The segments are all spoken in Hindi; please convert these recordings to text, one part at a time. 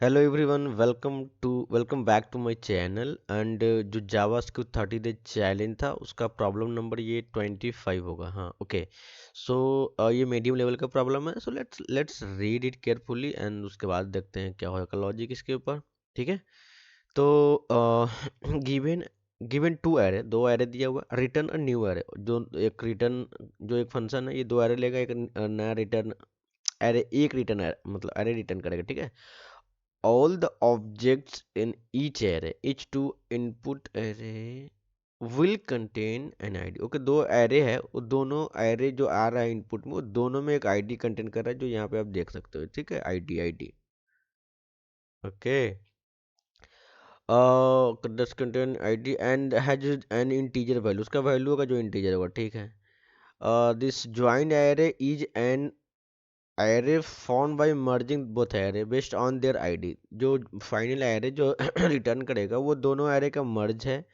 Hello everyone, welcome back to my channel. And जो जावास्क्रिप्ट 30 डे चैलेंज था उसका प्रॉब्लम नंबर ये 25 होगा। हाँ, ओके। सो ये मीडियम लेवल का प्रॉब्लम है। So let's read it carefully and उसके बाद देखते हैं क्या होगा लॉजिक इसके ऊपर। ठीक है। तो गिवन गिवन टू एरे, दो एरे दिया हुआ, रिटर्न अ न्यू एरे। जो एक फंक्शन है ये दो एरे लेगा, एक नया रिटर्न एरे, एक रिटर्न एरे मतलब एरे रिटर्न करेगा। ठीक है। All the objects in each array, each two input array will contain an id। Okay, दो एरे है, वो दोनों एरे जो आ रहा है इनपुट में, वो दोनों में एक आईडी कंटेन कर रहा है, जो यहाँ पे आप देख सकते हो। ठीक है, ID ID. Okay. does contain id and has an integer value। उसका वैल्यू होगा जो इंटीजर होगा। ठीक है। This joint array is an array found by merging both array based on their ID. जो फाइनल एरे जो रिटर्न करेगा वो दोनों एरे का मर्ज है,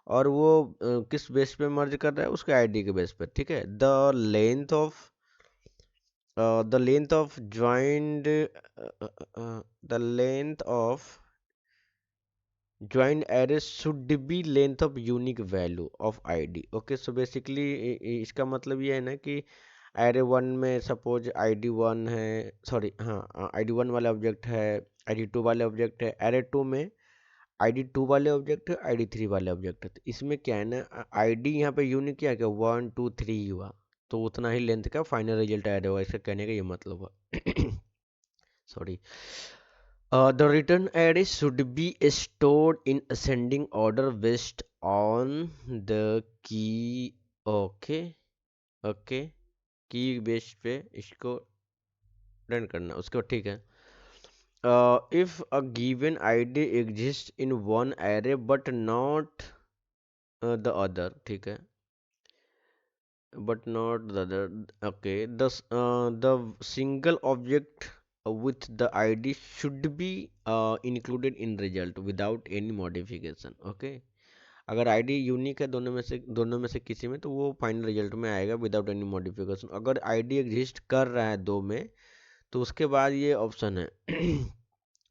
और वो किस बेस पे मर्ज कर रहा है, उसके आईडी के बेस पे। ठीक है। The length of joint the length of joint array should be length of unique value of ID. Okay, so basically इसका मतलब ये है ना कि एरे वन में सपोज आईडी वन है, सॉरी, हाँ, आईडी वन वाला ऑब्जेक्ट है, आईडी टू वाले ऑब्जेक्ट है, एरे टू में आईडी टू वाले ऑब्जेक्ट है, आईडी थ्री वाले ऑब्जेक्ट है। तो इसमें क्या है ना, आईडी यहाँ पे यूनिक क्या है, क्या वन टू थ्री हुआ, तो उतना ही लेंथ का फाइनल रिजल्ट ऐड होगा। इसका कहने का ये मतलब हुआ। Sorry. The return array should be stored in ascending order based on the key। Okay, okay, की बेस पे इसको रन करना उसके बाद। ठीक है। If a given id exists in one array but not the other। ठीक है, but not the other। okay, the single object with the id should be included in result without any modification। okay, अगर आईडी यूनिक है दोनों में से किसी में, तो वो फाइनल रिजल्ट में आएगा विदाउट एनी मॉडिफिकेशन। अगर आईडी एग्जिस्ट कर रहा है दो में, तो उसके बाद ये ऑप्शन है।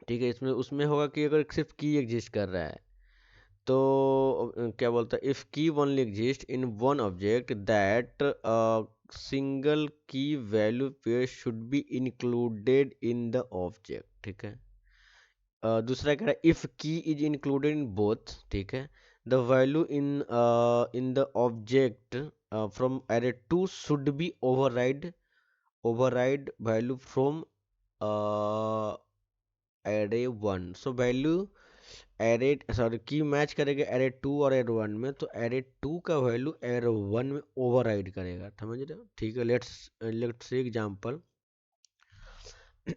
ठीक है, इसमें उसमें होगा कि अगर सिर्फ की एग्जिस्ट कर रहा है, तो क्या बोलता है, if key only exist in one object that single key value pair should be included in the object. ठीक है। दूसरा कह रहा है इफ की इज इंक्लूडेड इन बोथ। ठीक है। The value in the object from array two should be override value from array one. So value array, sorry, key match करेगा एरे टू और एरे वन में, तो एरे टू का वैल्यू एरे वन में ओवरराइड करेगा। समझ रहे हो? ठीक है। Let's see example.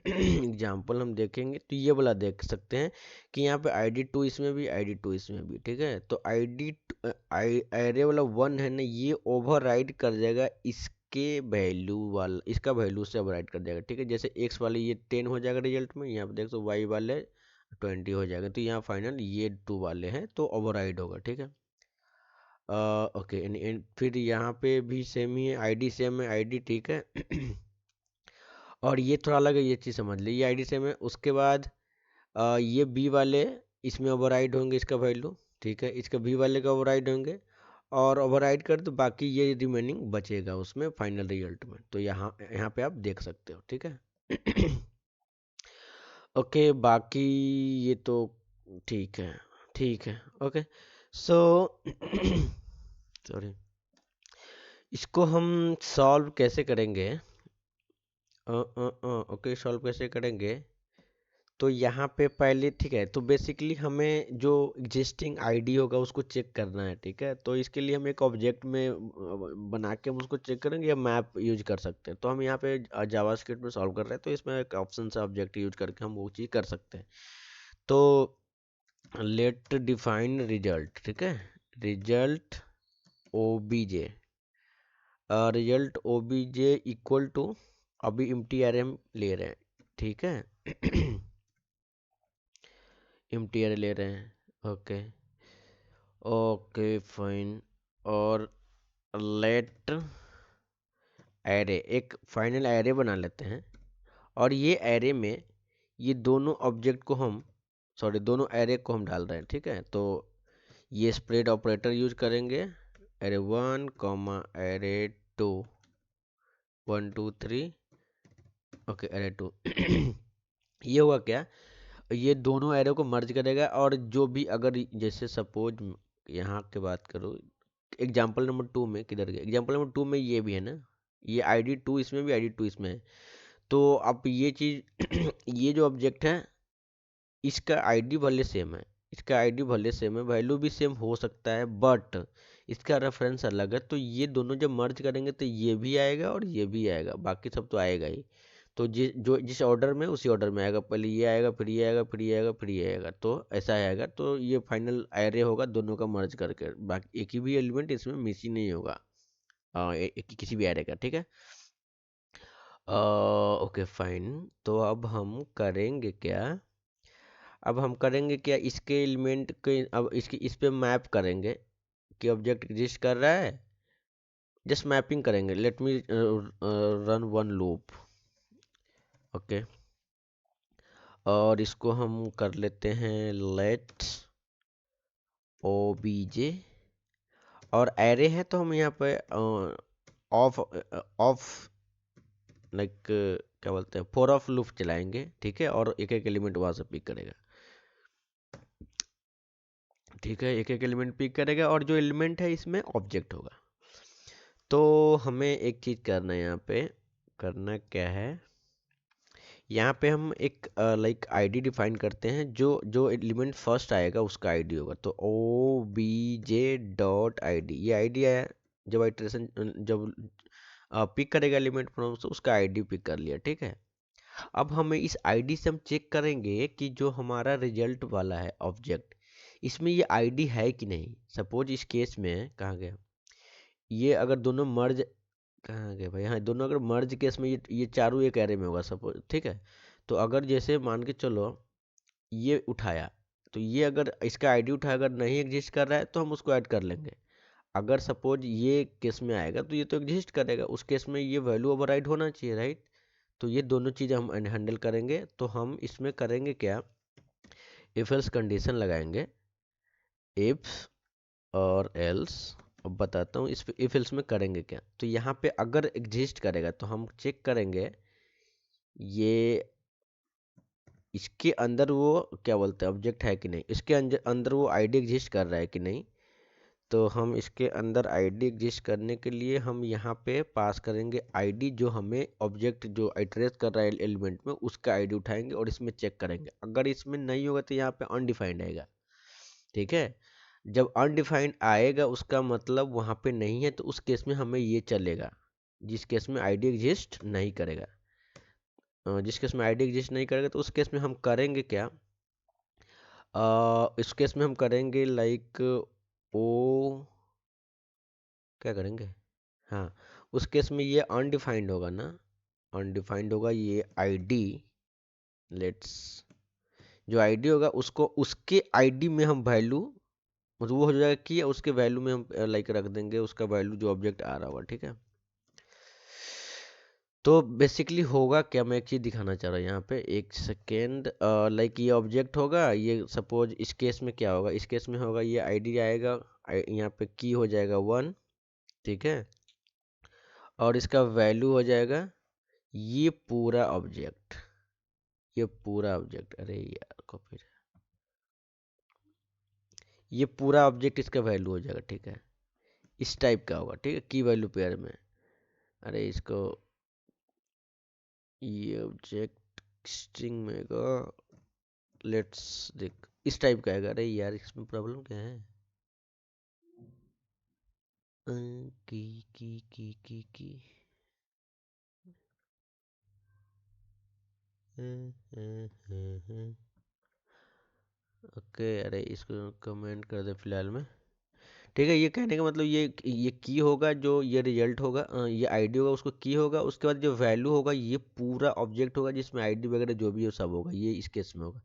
एग्जाम्पल हम देखेंगे तो ये वाला देख सकते हैं कि यहाँ पे आई डी टू इसमें भी, आई डी टू इसमें भी। ठीक है। तो एरे वाला वन है ना, ये ओवरराइड कर जाएगा इसके वैल्यू वाला, इसका वैल्यू से ओवरराइड कर जाएगा। ठीक है। जैसे एक्स वाले ये 10 हो जाएगा रिजल्ट में, यहाँ पे देख तो वाई वाले 20 हो जाएगा, तो यहाँ फाइनल ये टू वाले हैं तो ओवरराइड होगा। ठीक है। ओके, फिर यहाँ पे भी सेम ही है, आईडी सेम है, आईडी। ठीक है। और ये थोड़ा अलग है, ये चीज़ समझ ली, ये आईडी सेम है। उसके बाद ये बी वाले इसमें ओवरराइड होंगे इसका वैल्यू। ठीक है। इसका बी वाले का ओवरराइड होंगे, और ओवरराइड कर तो बाकी ये रिमेनिंग बचेगा उसमें फाइनल रिजल्ट में। तो यहाँ यहाँ पे आप देख सकते हो। ठीक है। ओके, बाकी ये तो ठीक है, ठीक है। ओके, सो सॉरी, इसको हम सॉल्व कैसे करेंगे? ओके, सॉल्व कैसे करेंगे? तो यहाँ पे पहले, ठीक है, तो बेसिकली हमें जो एग्जिस्टिंग आईडी होगा उसको चेक करना है। ठीक है। तो इसके लिए हम एक ऑब्जेक्ट में बना के हम उसको चेक करेंगे, या मैप यूज कर सकते हैं। तो हम यहाँ पे जावास्क्रिप्ट में सॉल्व कर रहे हैं, तो इसमें एक ऑप्शन से ऑब्जेक्ट यूज करके हम वो चीज़ कर सकते हैं। तो लेट डिफाइन रिजल्ट। ठीक है। Result OBJ, result OBJ equal to, अभी एम्प्टी एरे हम ले रहे हैं। ठीक है। एम्प्टी एरे ले रहे हैं। Okay, okay, fine. और लेट एरे, एक फाइनल एरे बना लेते हैं। और ये एरे में ये दोनों ऑब्जेक्ट को हम, सॉरी दोनों एरे को हम डाल रहे हैं, ठीक है। तो ये स्प्रेड ऑपरेटर यूज करेंगे, array 1 comma array 2, 1 2 3, okay array 2। ये हुआ क्या, ये दोनों एरो को मर्ज करेगा, और जो भी अगर जैसे सपोज यहाँ के बात करूँ, एग्जाम्पल नंबर 2 में किधर गया, एग्जाम्पल नंबर 2 में ये भी है ना, ये ID 2 इसमें भी ID 2 इसमें है। तो अब ये चीज़ ये जो ऑब्जेक्ट है इसका आईडी भले सेम है, इसका आईडी भले सेम है, वैल्यू भी सेम हो सकता है, बट इसका रेफरेंस अलग है। तो ये दोनों जब मर्ज करेंगे तो ये भी आएगा और ये भी आएगा, बाकी सब तो आएगा ही। तो जिस ऑर्डर में उसी ऑर्डर में आएगा, पहले ये आएगा फिर ये आएगा फिर ये आएगा फिर ये आएगा, तो ऐसा आएगा। तो ये फाइनल एरे होगा दोनों का मर्ज करके, बाकी एक ही भी एलिमेंट इसमें मिस ही नहीं होगा किसी भी एरे का, ठीक है। Okay fine. तो अब हम करेंगे क्या, अब हम करेंगे क्या, इसके एलिमेंट के अब इसकी इस पे मैप करेंगे कि ऑब्जेक्ट एग्जिस्ट कर रहा है, जस्ट मैपिंग करेंगे। Let me run one loop, okay. और इसको हम कर लेते हैं लेट obj, और एरे है तो हम यहाँ पे ऑफ ऑफ लाइक क्या बोलते हैं, फोर ऑफ लूप चलाएंगे, ठीक है। और एक एक एलिमेंट वहां से पिक करेगा, ठीक है, एक एक एलिमेंट पिक करेगा, और जो एलिमेंट है इसमें ऑब्जेक्ट होगा। तो हमें एक चीज करना है, यहाँ पे करना क्या है, यहाँ पे हम एक लाइक आईडी डिफाइन करते हैं, जो जो एलिमेंट फर्स्ट आएगा उसका आईडी होगा। तो obj.id, ये आईडी है, जब आइटरेशन जब पिक करेगा एलिमेंट फ्रॉम से उसका आईडी पिक कर लिया, ठीक है। अब हमें इस आईडी से हम चेक करेंगे कि जो हमारा रिजल्ट वाला है ऑब्जेक्ट, इसमें ये आईडी है कि नहीं। सपोज इस केस में कहाँ गया, ये अगर दोनों मर्ज, कहाँ गए भाई, हाँ दोनों अगर मर्ज केस में ये चारों एक एरे में होगा सपोज, ठीक है। तो अगर जैसे मान के चलो ये उठाया, तो ये अगर इसका आईडी उठाया अगर नहीं एग्जिस्ट कर रहा है तो हम उसको ऐड कर लेंगे। अगर सपोज ये केस में आएगा तो ये तो एग्जिस्ट करेगा, उस केस में ये वैल्यू ओवरराइड होना चाहिए, राइट। तो ये दोनों चीज़ हम हैंडल करेंगे। तो हम इसमें करेंगे क्या, इफ एल्स कंडीशन लगाएंगे, इफ और एल्स। अब बताता हूँ इस इफ एल्स में करेंगे क्या। तो यहाँ पे अगर एग्जिस्ट करेगा तो हम चेक करेंगे ये इसके अंदर वो क्या बोलते हैं ऑब्जेक्ट है कि नहीं, इसके अंदर वो आईडी एग्जिस्ट कर रहा है कि नहीं। तो हम इसके अंदर आईडी एग्जिस्ट करने के लिए हम यहाँ पे पास करेंगे आईडी, जो हमें ऑब्जेक्ट जो आइटरेट कर रहा है एलिमेंट में उसका आईडी उठाएंगे और इसमें चेक करेंगे। अगर इसमें नहीं होगा तो यहाँ पे अनडिफाइंड आएगा, ठीक है। जब अनडिफाइंड आएगा उसका मतलब वहाँ पे नहीं है, तो उस केस में हमें ये चलेगा, जिस केस में आईडी एग्जिस्ट नहीं करेगा। जिस केस में आईडी एग्जिस्ट नहीं करेगा तो उस केस में हम करेंगे क्या, इस केस में हम करेंगे लाइक ओ, क्या करेंगे, हाँ उस केस में ये अनडिफाइंड होगा ना, अनडिफाइंड होगा ये आईडी। लेट्स, जो आईडी होगा उसको उसके आईडी में हम वैल्यू, मतलब वो हो जाएगा कि उसके वैल्यू में हम लाइक रख देंगे उसका वैल्यू जो ऑब्जेक्ट आ रहा होगा, ठीक है। तो बेसिकली होगा क्या, मैं एक चीज दिखाना चाह रहा हूँ यहाँ पे, एक सेकेंड। लाइक ये ऑब्जेक्ट होगा, ये सपोज इस केस में क्या होगा, इस केस में होगा ये आईडी आएगा, यहाँ पे की हो जाएगा 1, ठीक है। और इसका वैल्यू हो जाएगा ये पूरा ऑब्जेक्ट, ये पूरा ऑब्जेक्ट, अरे यार कॉपी, ये पूरा ऑब्जेक्ट इसका वैल्यू हो जाएगा, ठीक है। इस टाइप का होगा, ठीक है, की वैल्यू पेयर में। अरे इसको ये ऑब्जेक्ट स्ट्रिंग में का, लेट्स देख इस टाइप का आएगा। अरे यार इसमें प्रॉब्लम क्या है, की ओके। अरे इसको कमेंट कर दे फिलहाल में, ठीक है। ये कहने का मतलब ये की होगा, जो ये रिजल्ट होगा, ये आईडी होगा उसको की होगा, उसके बाद जो वैल्यू होगा ये पूरा ऑब्जेक्ट होगा जिसमें आईडी वगैरह जो भी हो सब होगा, ये इस केस में होगा।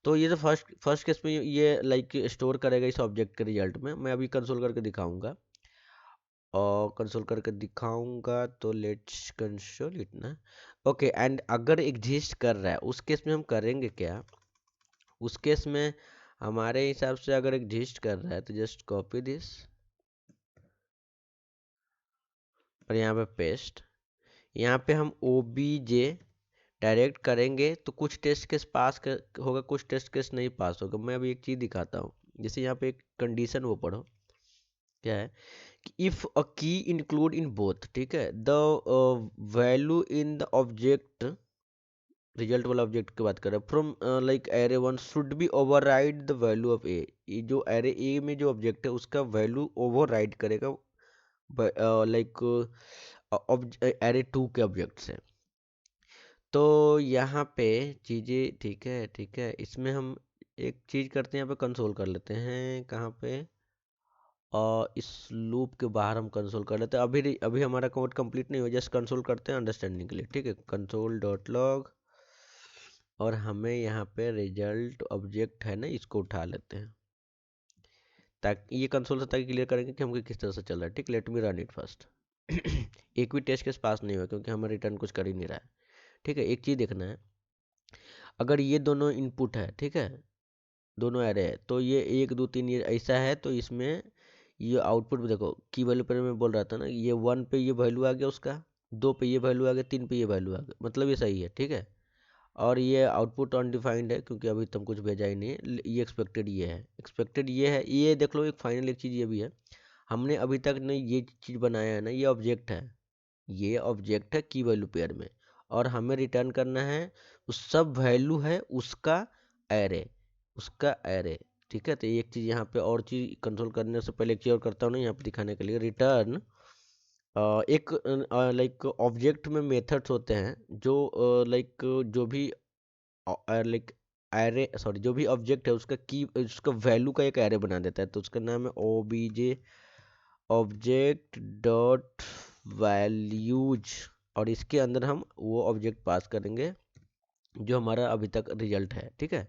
तो ये तो फर्स्ट फर्स्ट केस में ये लाइक स्टोर करेगा इस ऑब्जेक्ट के रिजल्ट में। मैं अभी कंसोल करके दिखाऊंगा, और कंसोल करके दिखाऊंगा तो लेट्स कंसोल इतना, ओके, एंड अगर एग्जिस्ट कर रहा है उस केस में हम करेंगे क्या? उस केस में हमारे हिसाब से अगर एग्जिस्ट कर रहा है तो जस्ट कॉपी दिस और यहाँ पे पेस्ट। यहाँ पे हम ओ बी जे डायरेक्ट करेंगे तो कुछ टेस्ट केस पास होगा, कुछ टेस्ट केस नहीं पास होगा। मैं अभी एक चीज़ दिखाता हूँ। जैसे यहाँ पे एक कंडीशन वो पढ़ो, क्या है कि इफ अ की इंक्लूड इन बोथ, ठीक है, the value in the object, result वाला ऑब्जेक्ट की बात करें, from like array one should be override the value of A. ये जो एरे ए में जो ऑब्जेक्ट है उसका वैल्यू ओवरराइड करेगा लाइक एरे टू के ऑब्जेक्ट से। तो यहाँ पे चीज़ें ठीक है, ठीक है, इसमें हम एक चीज़ करते हैं, यहाँ पे कंसोल कर लेते हैं, कहाँ पे, और इस लूप के बाहर हम कंसोल कर लेते हैं। अभी हमारा कोड कंप्लीट नहीं हुआ, जस्ट कंसोल करते हैं अंडरस्टैंडिंग के लिए, ठीक है। कंसोल डॉट लॉग और हमें यहाँ पे रिजल्ट ऑब्जेक्ट है ना, इसको उठा लेते हैं ताकि ये कंसोल से ताकि क्लियर करेंगे कि हमको किस तरह से चल रहा है। ठीक, let me run it first. एक भी टेस्ट केस पास नहीं हुआ क्योंकि हमें रिटर्न कुछ कर ही नहीं रहा है। ठीक है, एक चीज़ देखना है, अगर ये दोनों इनपुट है, ठीक है, दोनों एरे है, तो ये 1 2 3 ये ऐसा है, तो इसमें ये आउटपुट भी देखो, की वैल्यू पर मैं बोल रहा था ना, ये 1 पे ये वैल्यू आ गया उसका, 2 पे ये वैल्यू आ गया, 3 पे ये वैल्यू आ गया, मतलब ये सही है, ठीक है। और ये आउटपुट अनडिफाइंड है क्योंकि अभी तुम कुछ भेजा ही नहीं है। ये एक्सपेक्टेड ये है, एक्सपेक्टेड ये है, ये देख लो। एक फाइनल एक चीज़ ये भी है, हमने अभी तक ने ये चीज़ बनाया है ना, ये ऑब्जेक्ट है, ये ऑब्जेक्ट है की वैल्यू पेयर में, और हमें रिटर्न करना है उस सब वैल्यू है उसका एरे, उसका एरे। ठीक है, तो एक चीज़ यहाँ पे और चीज़ कंट्रोल करने से पहले एक चीज़ और करता हूँ ना, यहाँ पे दिखाने के लिए रिटर्न एक लाइक ऑब्जेक्ट में मेथड्स होते हैं जो लाइक जो भी लाइक एरे, सॉरी, जो भी ऑब्जेक्ट है उसका की, उसका वैल्यू का एक एरे बना देता है, तो उसका नाम है O B J object dot values, और इसके अंदर हम वो ऑब्जेक्ट पास करेंगे जो हमारा अभी तक रिजल्ट है। ठीक है,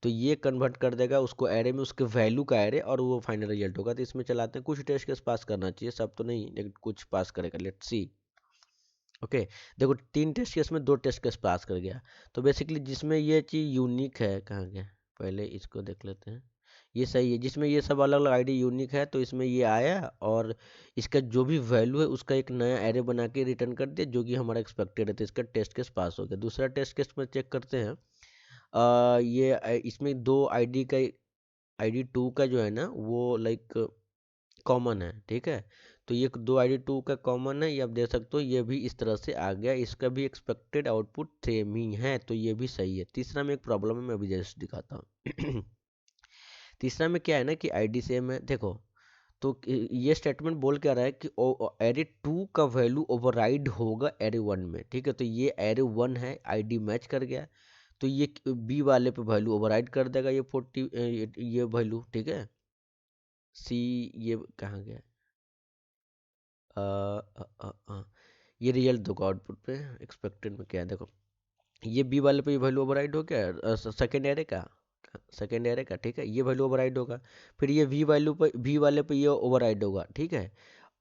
तो ये कन्वर्ट कर देगा उसको एरे में, उसके वैल्यू का एरे, और वो फाइनल रिजल्ट होगा। तो इसमें चलाते हैं, कुछ टेस्ट केस पास करना चाहिए, सब तो नहीं लेकिन कुछ पास करेगा, लेट्स सी। ओके, देखो 3 टेस्ट केस में 2 टेस्ट केस पास कर गया। तो बेसिकली जिसमें ये चीज़ यूनिक है, कहाँ गया, पहले इसको देख लेते हैं। ये सही है, जिसमें ये सब अलग अलग आईडी यूनिक है, तो इसमें ये आया और इसका जो भी वैल्यू है उसका एक नया एरे बना के रिटर्न कर दिया जो कि हमारा एक्सपेक्टेड है, तो इसका टेस्ट केस पास हो गया। दूसरा टेस्ट केस में चेक करते हैं, इसमें 2 आईडी का, आईडी टू का जो है ना वो लाइक कॉमन है। ठीक है, तो ये 2 आईडी 2 का कॉमन है, ये आप देख सकते हो, ये भी इस तरह से आ गया, इसका भी एक्सपेक्टेड आउटपुट सेम ही है, तो ये भी सही है। तीसरा में एक प्रॉब्लम है, मैं अभी जस्ट दिखाता हूँ। तीसरा में क्या है ना कि आईडी सेम है, देखो, तो ये स्टेटमेंट बोल क्या रहा है कि एरे टू का वैल्यू ओवरराइड होगा एरे वन में। ठीक है, तो ये एरे वन है, आईडी मैच कर गया, तो ये बी वाले पे वैल्यू ओवरराइड कर देगा, ये 40 ये वैल्यू। ठीक है, सी, ये कहाँ गया, अ, अ, ये रिजल्ट देखो आउटपुट पे, एक्सपेक्टेड में क्या है, देखो ये बी वाले पे ये वैल्यू ओवरराइड हो गया सेकेंड एरे का, सेकेंड एरे का। ठीक है, ये वैल्यू ओवरराइड होगा, फिर ये वी वैल्यू पे, वी वाले पे ये ओवरराइड होगा। ठीक है,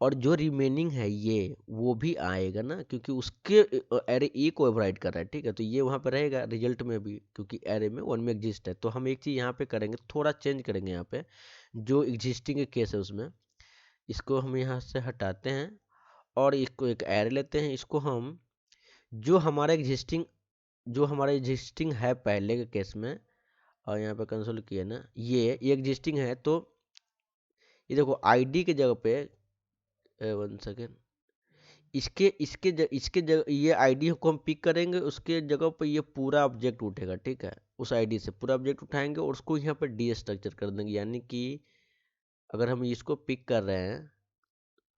और जो रिमेनिंग है ये वो भी आएगा ना, क्योंकि उसके एरे ए को ओवरराइड कर रहा है। ठीक है, तो ये वहाँ पे रहेगा रिजल्ट में भी, क्योंकि एरे में वन में एग्जिस्ट है। तो हम एक चीज़ यहाँ पे करेंगे, थोड़ा चेंज करेंगे यहाँ पे, जो एग्जिस्टिंग केस है उसमें, इसको हम यहाँ से हटाते हैं और इसको एक एरे लेते हैं, इसको हम जो हमारा एग्जिस्टिंग है पहले के केस में, और यहाँ पे कंसोल किया ना, ये एग्जिस्टिंग है, तो ये देखो आईडी के जगह पे, 1 सेकेंड, इसके जगह ये आईडी को हम पिक करेंगे, उसके जगह पे ये पूरा ऑब्जेक्ट उठेगा। ठीक है, उस आईडी से पूरा ऑब्जेक्ट उठाएंगे और उसको यहाँ पे डी स्ट्रक्चर कर देंगे, यानी कि अगर हम इसको पिक कर रहे हैं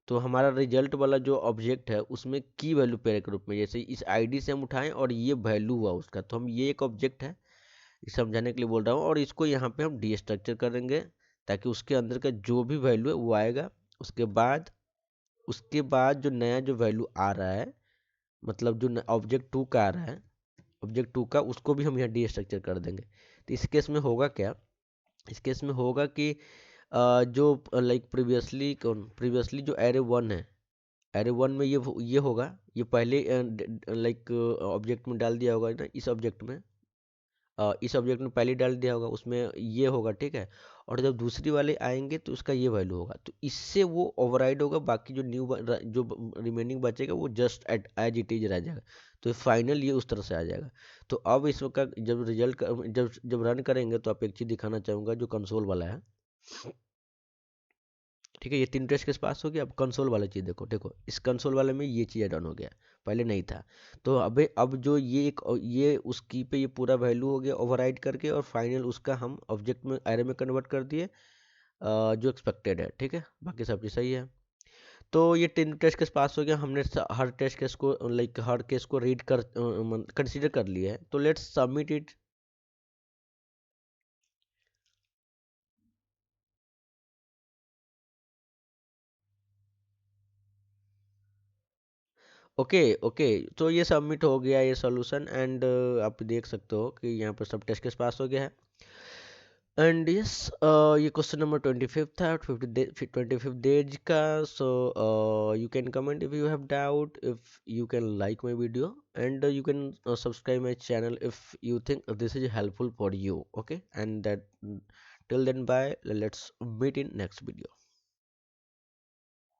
तो हमारा रिजल्ट वाला जो ऑब्जेक्ट है उसमें की वैल्यू पेयर के रूप में, जैसे इस आईडी से हम उठाएं और ये वैल्यू हुआ उसका, तो हम ये एक ऑब्जेक्ट है, इसे समझाने के लिए बोल रहा हूँ, और इसको यहाँ पे हम डी स्ट्रक्चर करेंगे ताकि उसके अंदर का जो भी वैल्यू है वो आएगा। उसके बाद जो नया जो वैल्यू आ रहा है, मतलब जो ऑब्जेक्ट टू का आ रहा है, ऑब्जेक्ट टू का, उसको भी हम यहाँ डी स्ट्रक्चर कर देंगे। तो इस केस में होगा क्या, इस केस में होगा कि जो लाइक प्रीवियसली जो एरे वन है, एरे वन में ये होगा, ये पहले लाइक ऑब्जेक्ट में डाल दिया होगा ना, इस ऑब्जेक्ट में पहले डाल दिया होगा, उसमें ये होगा, ठीक है। और जब दूसरी वाले आएंगे तो उसका ये वैल्यू होगा, तो इससे वो ओवरराइड होगा, बाकी जो जो रिमेनिंग बचेगा वो just at as it is रह जाएगा। तो फाइनल ये उस तरह से आ जाएगा। तो अब इसका जब रिजल्ट जब जब रन करेंगे तो आप एक चीज़ दिखाना चाहूँगा, जो कंसोल वाला है, ठीक है। ये तीन टेस्ट केस पास हो गया। अब कंसोल वाला चीज़ देखो, देखो इस कंसोल वाले में ये चीज़ ऐड ऑन हो गया, पहले नहीं था। तो अब जो ये उस की पे ये पूरा वैल्यू हो गया ओवरराइड करके, और फाइनल उसका हम ऑब्जेक्ट में एरे में कन्वर्ट कर दिए, जो एक्सपेक्टेड है, ठीक है। बाकी सब चीज़ सही है। तो ये तीन टेस्ट केस पास हो गया, हमने हर टेस्ट केस को लाइक हर केस को रीड कर कंसिडर कर लिया है। तो let's submit it. Okay okay, तो ये सबमिट हो गया ये सॉल्यूशन, एंड आप देख सकते हो कि यहाँ पर सब टेस्ट केस पास हो गया है। एंड यस, ये क्वेश्चन नंबर 25 था, 25 डेज का। So you can comment if you have doubt, if you can like my video, and you can subscribe my channel if you think this is helpful for you. Okay, and that till then, bye. Let's meet in next video.